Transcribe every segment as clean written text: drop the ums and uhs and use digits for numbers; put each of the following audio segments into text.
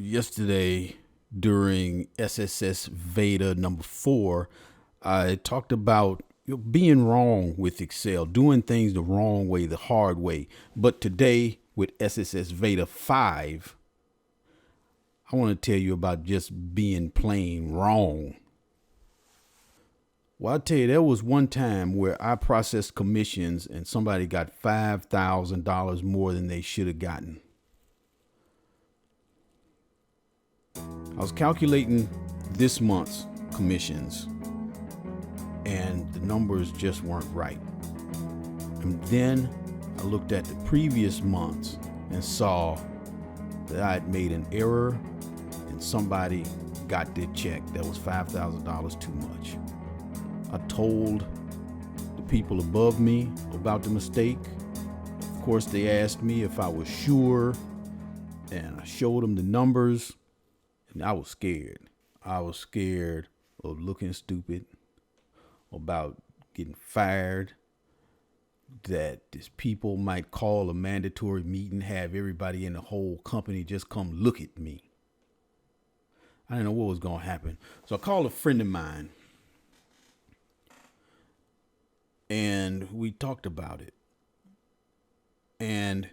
Yesterday during SSSVEDA number 4, I talked about being wrong with Excel, doing things the wrong way, the hard way. But today with SSSVEDA 5, I want to tell you about just being plain wrong. Well, I tell you, there was one time where I processed commissions and somebody got $5,000 more than they should have gotten. I was calculating this month's commissions and the numbers just weren't right. And then I looked at the previous months and saw that I had made an error and somebody got their check that was $5,000 too much. I told the people above me about the mistake. Of course, they asked me if I was sure, and I showed them the numbers. And I was scared. I was scared of looking stupid, about getting fired, that these people might call a mandatory meeting, have everybody in the whole company just come look at me. I didn't know what was going to happen. So I called a friend of mine and we talked about it. And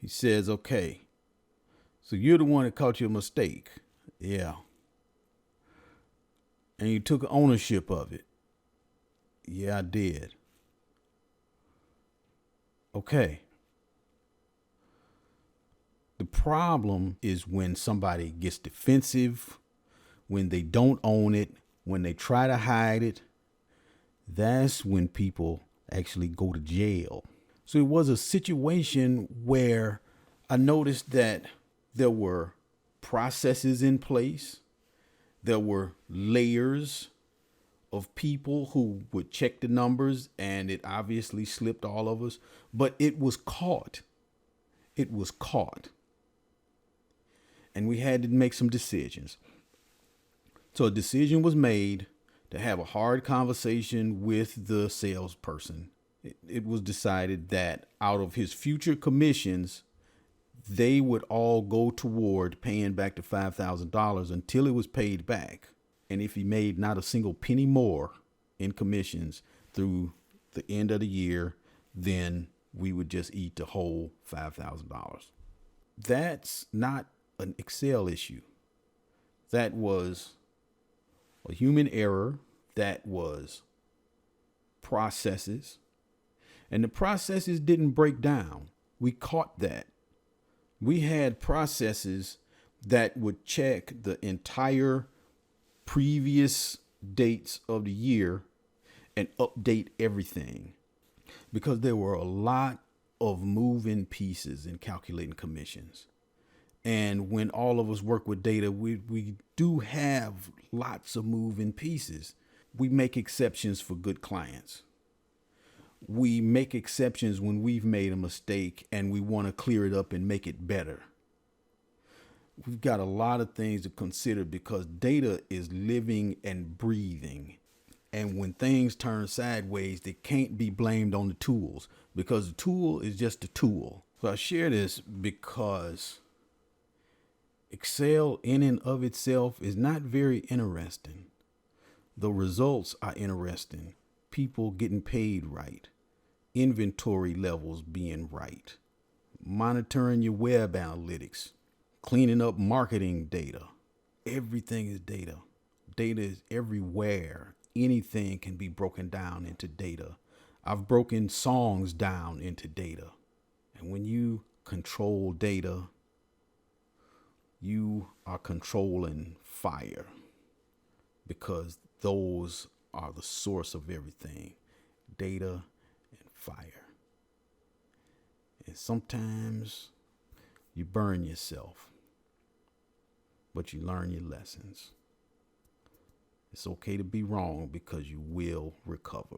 he says, okay, so you're the one that caught your mistake. Yeah. And you took ownership of it. Yeah, I did. Okay. The problem is when somebody gets defensive, when they don't own it, when they try to hide it. That's when people actually go to jail. So it was a situation where I noticed that there were processes in place. There were layers of people who would check the numbers, and it obviously slipped all of us, but it was caught. It was caught. And we had to make some decisions. So a decision was made to have a hard conversation with the salesperson. It was decided that out of his future commissions, they would all go toward paying back the $5,000 until it was paid back. And if he made not a single penny more in commissions through the end of the year, then we would just eat the whole $5,000. That's not an Excel issue. That was a human error. That was processes. And the processes didn't break down. We caught that. We had processes that would check the entire previous dates of the year and update everything, because there were a lot of moving pieces in calculating commissions. And when all of us work with data, we do have lots of moving pieces. We make exceptions for good clients. We make exceptions when we've made a mistake and we want to clear it up and make it better. We've got a lot of things to consider because data is living and breathing. And when things turn sideways, they can't be blamed on the tools, because the tool is just a tool. So I share this because Excel in and of itself is not very interesting. The results are interesting. People getting paid right, inventory levels being right, monitoring your web analytics, cleaning up marketing data. Everything is data. Data is everywhere. Anything can be broken down into data. I've broken songs down into data. And when you control data, you are controlling fire, because those are the source of everything, data and fire. And sometimes you burn yourself, but you learn your lessons. It's okay to be wrong because you will recover.